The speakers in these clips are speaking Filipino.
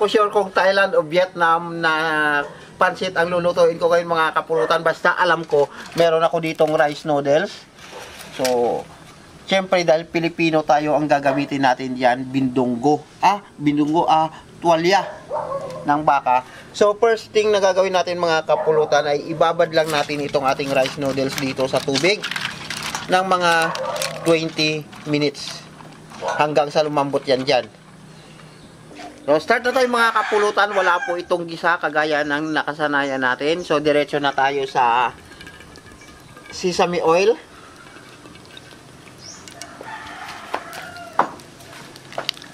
ako sure kung Thailand o Vietnam na pansit ang lulutuin ko ngayon mga kapulutan. Basta alam ko, meron ako ditong rice noodles. So, siyempre dahil Pilipino tayo, ang gagamitin natin diyan bindunggo. Tuwalya ng baka. So, first thing na gagawin natin mga kapulutan ay ibabad lang natin itong ating rice noodles dito sa tubig ng mga 20 minutes hanggang sa lumambot yan dyan. So, start na tayo mga kapulutan. Wala po itong gisa kagaya ng nakasanayan natin. So, diretso na tayo sa sesame oil.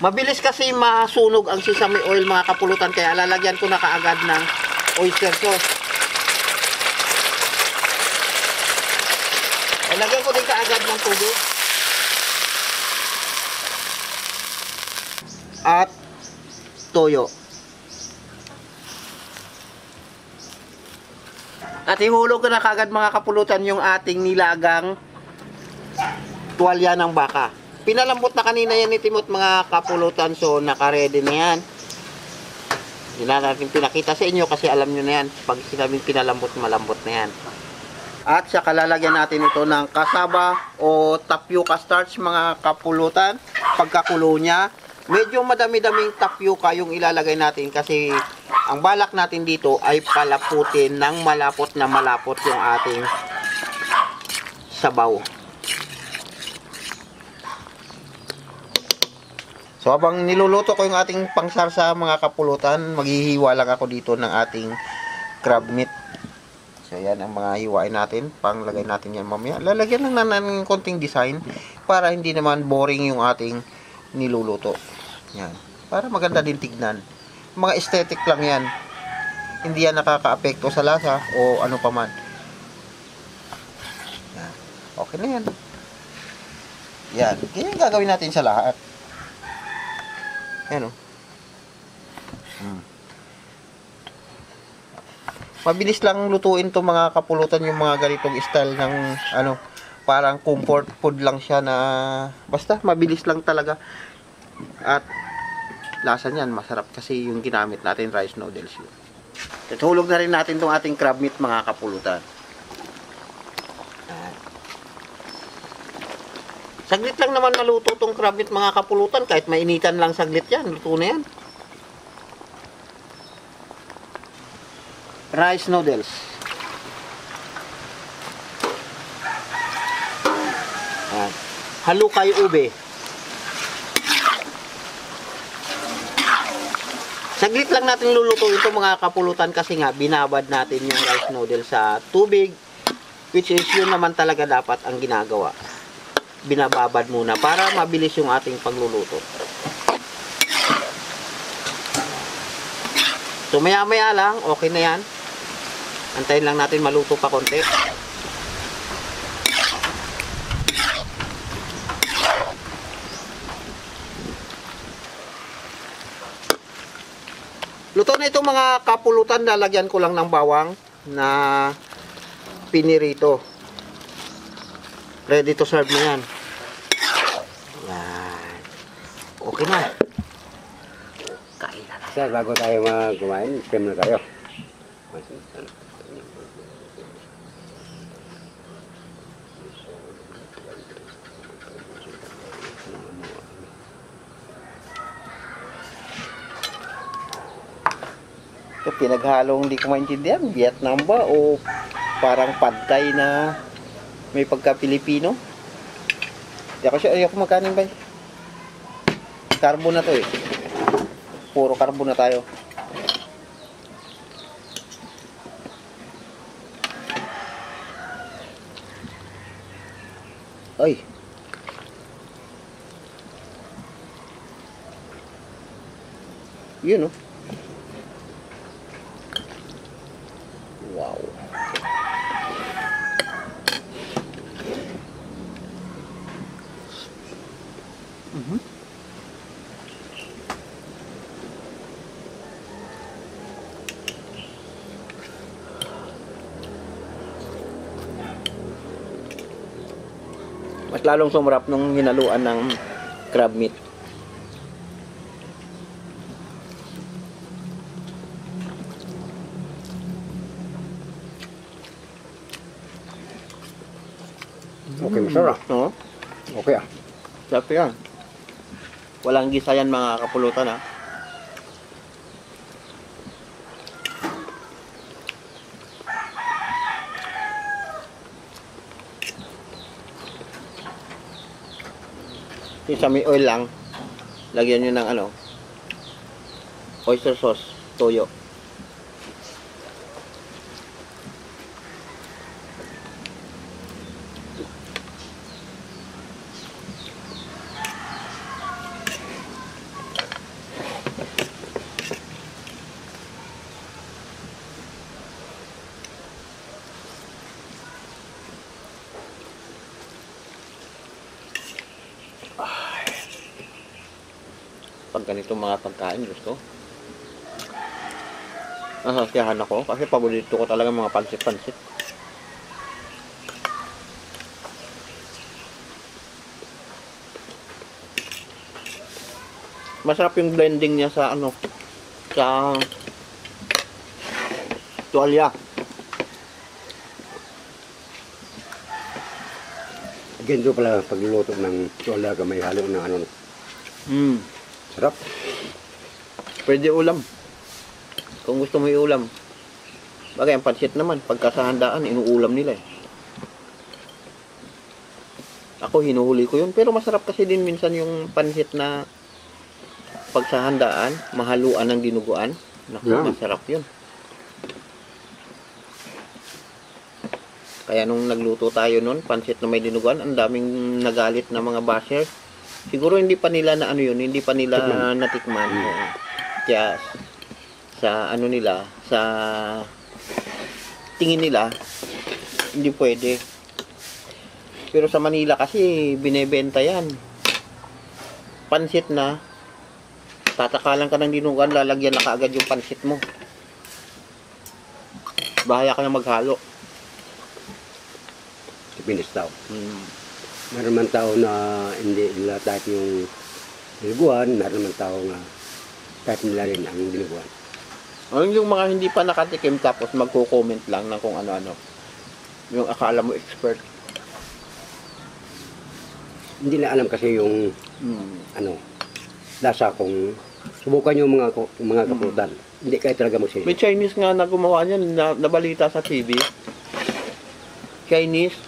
Mabilis kasi masunog ang sesame oil mga kapulutan. Kaya lalagyan ko na kaagad ng oyster sauce. Lagyan ko din kaagad ng tubig. At toyo. At ihulog ko na kagad mga kapulutan yung ating nilagang tuwalya ng baka. Pinalambot na kanina yan ni Timot mga kapulutan, so naka-ready na yan. Hindi na natin pinakita sa inyo kasi alam nyo na yan. Pag sinabing pinalambot, malambot na yan. At saka lalagyan natin ito ng kasaba o tapioca starch mga kapulutan. Pagkakulo niya, medyo madami-daming tapioca yung ilalagay natin kasi ang balak natin dito ay palaputin ng malapot na malapot yung ating sabaw. So habang niluluto ko yung ating pangsarsa mga kapulutan, maghihiwa lang ako dito ng ating crab meat. So yan ang mga hiwain natin, panglagay natin yan mamaya. Lalagyan lang ng konting design para hindi naman boring yung ating niluluto. Yan. Para maganda din tignan. Mga aesthetic lang yan. Hindi yan nakaka-apekto sa lasa o ano pa man. Yan. Okay na yan. Yan. Kaya yung gagawin natin sa lahat. Yan o. Mabilis lang lutuin to mga kapulutan yung mga ganitong style ng ano, parang comfort food lang siya na basta mabilis lang talaga. At lasa niyan masarap kasi yung ginamit natin rice noodles yun. Tutulog na rin natin tong ating crab meat mga kapulutan. Saglit lang naman maluto tong crab meat mga kapulutan, kahit mainitan lang saglit yan, luto na yan. Rice noodles. Halukay ube. Saglit lang natin luluto ito mga kapulutan kasi nga binabad natin yung rice noodles sa tubig, which is yun naman talaga dapat ang ginagawa. Binababad muna para mabilis yung ating pagluluto. So maya-maya lang, okay na yan. Antayin lang natin maluto pa konti. Luto na itong mga kapulutan, lalagyan ko lang ng bawang na pinirito. Ready to serve na yan. Yan. Okay na. Kain na tayo. Sir, bago tayo kumain, stream na tayo. Ito, pinaghalong hindi ko maintindihan. Vietnam ba o parang pad thai na may pagka-Pilipino? Ayoko magkanin ba? Carbo na to eh. Puro carbo na tayo. Ay. Yun oh. Wow. Mas lalong sumarap nung hinaluan ng crab meat. Okay, masarap. No? Okay ah. Sarap yan. Walang gisa yan mga kapulutan ha. Yung sa may oil lang, lagyan nyo ng ano, oyster sauce, toyo. Pag ganito mga pagkain, gusto. Nasasiyahan ako kasi paborito ko talaga mga pansit-pansit. Masarap yung blending niya sa ano, sa tuwalya. Ganito pala pagluluto ng tuwala ka may halo ng ano. Sarap. Pwede ulam. Kung gusto mo iulam. Bagay, ang pansit naman, pagka sa handaan, inuulam nila eh. Ako, hinuhuli ko yun. Pero masarap kasi din minsan yung pansit na pag sa handaan, mahaluan ng dinuguan. Naku, Yeah. masarap yun. Kaya nung nagluto tayo nun, pansit na may dinuguan, ang daming nagalit na mga basher. Siguro hindi pa nila na ano yun, hindi pa nila natikman. Kaya sa ano nila, sa tingin nila, hindi pwede. Pero sa Manila kasi binebenta yan. Pansit na, tatakalan ka ng dinuguan, lalagyan na kaagad yung pansit mo. Bahaya ka na maghalo. Pinis tao. Meron man tao na hindi nila type yung dinuguan, meron man tao na type nila rin ang dinuguan. Yung mga hindi pa nakatikim tapos magko-comment lang ng kung ano-ano. Yung akala mo expert. Hindi na alam kasi yung ano, lasa kung subukan yung mga kapulutan. Hindi kayo talaga May magsisi. Chinese nga na gumawa niyan, nabalita sa TV. Chinese,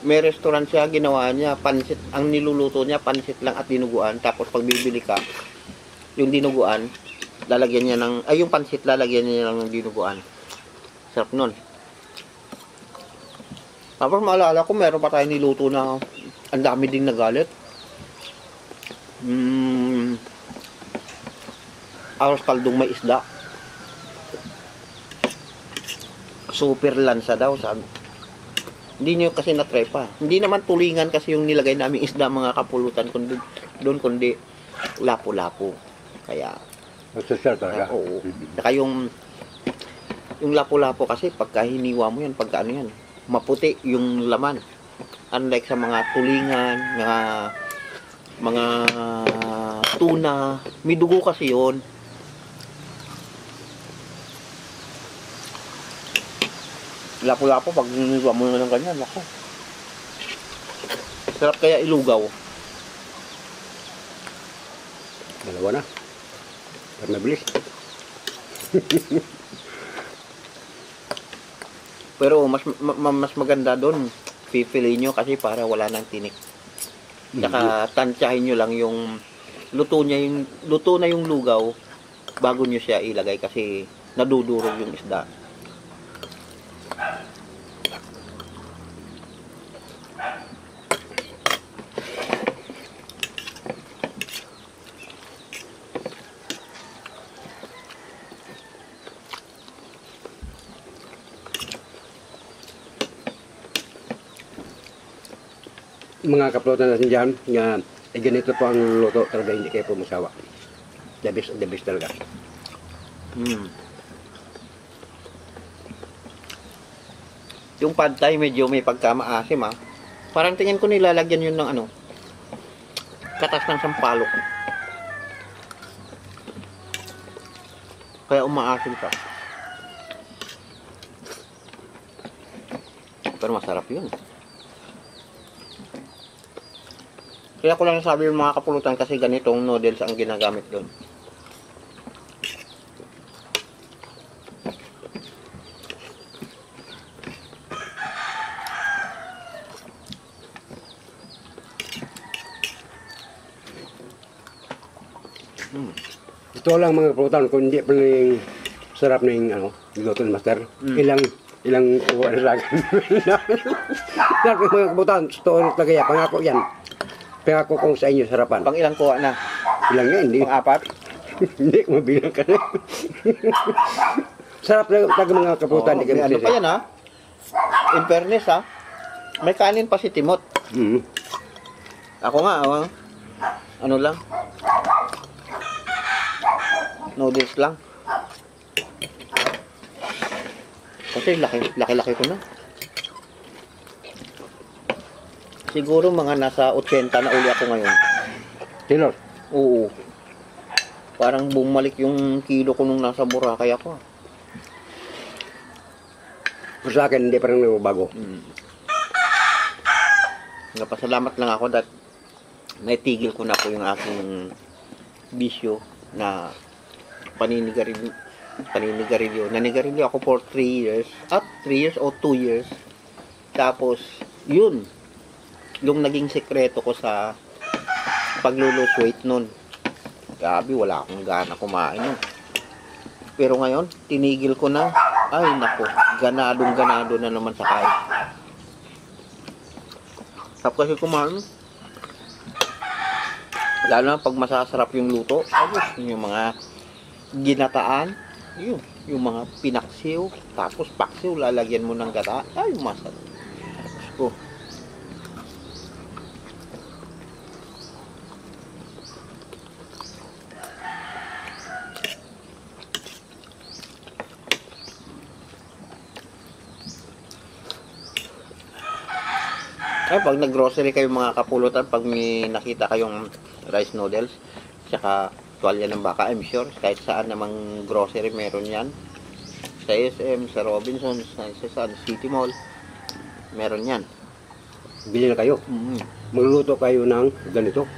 may restaurant siya, ginawa niya, pansit, ang niluluto niya, pansit lang at dinuguan. Tapos pag bibili ka, yung dinuguan, lalagyan niya ng, yung pansit, lalagyan niya lang ng dinuguan. Sarap nun. Tapos maalala ko, meron pa tayo niluto na ang dami ding nagalit. Aros kaldong may isda. Super lansa daw, sabi. Hindi nyo kasi na-try pa. Hindi naman tulingan kasi yung nilagay naming isda mga kapulutan doon, kundi lapu-lapu. Kaya, Social talaga. oo. Saka yung lapu-lapu kasi pagka hiniwa mo yan, pagka ano yan, maputi yung laman. Unlike sa mga tulingan, mga tuna, may dugo kasi yun. Lapu-lapu, pag hiniwa mo na ng ganyan, ako. Sarap kaya ilugaw. Dalawa na. Pero mabilis. Pero mas maganda doon, pipiliin nyo kasi para wala nang tinik. Saka tansyahin nyo lang yung luto na yung lugaw bago nyo siya ilagay kasi nadudurog yung isda. Mga kapulutan natin dyan, nga ganito po ang luto talaga, hindi kayo pumasawa. The best talaga. Yung pad thai medyo may pagkamaasim ha. Parang tingin ko nilalagyan yun ng ano, katas ng sampalok. Kaya umaasim siya. Pero masarap yun. Kaya ko lang sabi yung mga kapulutan kasi ganitong noodles ang ginagamit doon. Ito lang mga pulutan, kung hindi pa rin sarap na yung niluto ni Master. Ilang kuha na sa akin. Sarap yung mga pulutan, totoo talaga yan, pangako yan. Pangako kong sa inyo sarapan. Pang ilang kuha na? Ilang nga, hindi. Pang apat? Hindi, mabilang ka na. Sarap talaga mga kapulutan. May ano pa yan ha? In fairness ha? May kanin pa si Timot. Ako nga, ano lang? Noodles lang. Kasi laki-laki ko na. Siguro mga nasa 80 na uli ako ngayon. Tinor. Oo. Parang bumalik yung kilo ko nung nasa Boracay ako. Pero sa akin, hindi pa rin bago. Napasalamat lang ako that naitigil ko na po yung aking bisyo na paninigarilyo. Nanigarilyo ako for 3 years. 3 years o 2 years. Tapos, yun. Yung naging sekreto ko sa paglulose weight nun. Grabe, wala akong gana kumain nun. Pero ngayon, tinigil ko na. Ay, nako. Ganadong-ganado na naman sa kain. Tapos kasi kumain. Lalo na pag masasarap yung luto. Tapos yung mga ginataan. Yung mga pinaksiw. Tapos paksiw, lalagyan mo ng gata. Ay, masarap. Oh. Ay, pag nag-grocery kayo mga kapulutan, pag may nakita kayong rice noodles, tsaka tuwalya ng baka, I'm sure, kahit saan namang grocery meron yan. Sa SM, sa Robinsons, sa City Mall, meron yan. Bili na kayo. Magluluto kayo ng ganito.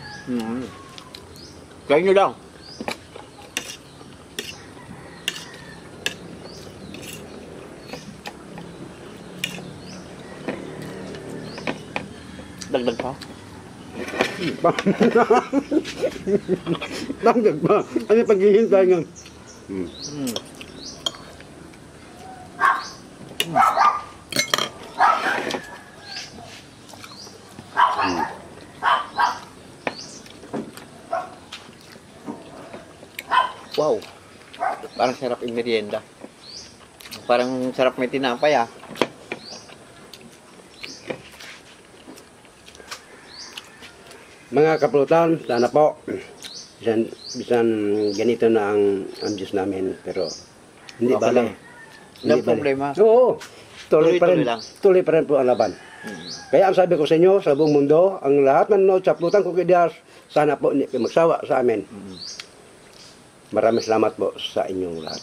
Kaya nyo lang. Dagdag pa. Dagdag ba? Ano paghihintay nga? Wow. Parang sarap yung merienda. Parang sarap may tinapay ah. Mga kapulutan, sana po. Bisan ganito na ang Diyos namin. Pero hindi Okay ba lang. lang. Walang problema. Oo. Tuloy pa rin. Tuloy lang. Tuloy pa rin po ang laban. Kaya ang sabi ko sa inyo, sa buong mundo, ang lahat ng nanonood sa Pulutan Kukidiyas, sana po hindi kayo magsawa sa amin. Maraming salamat po sa inyong lahat.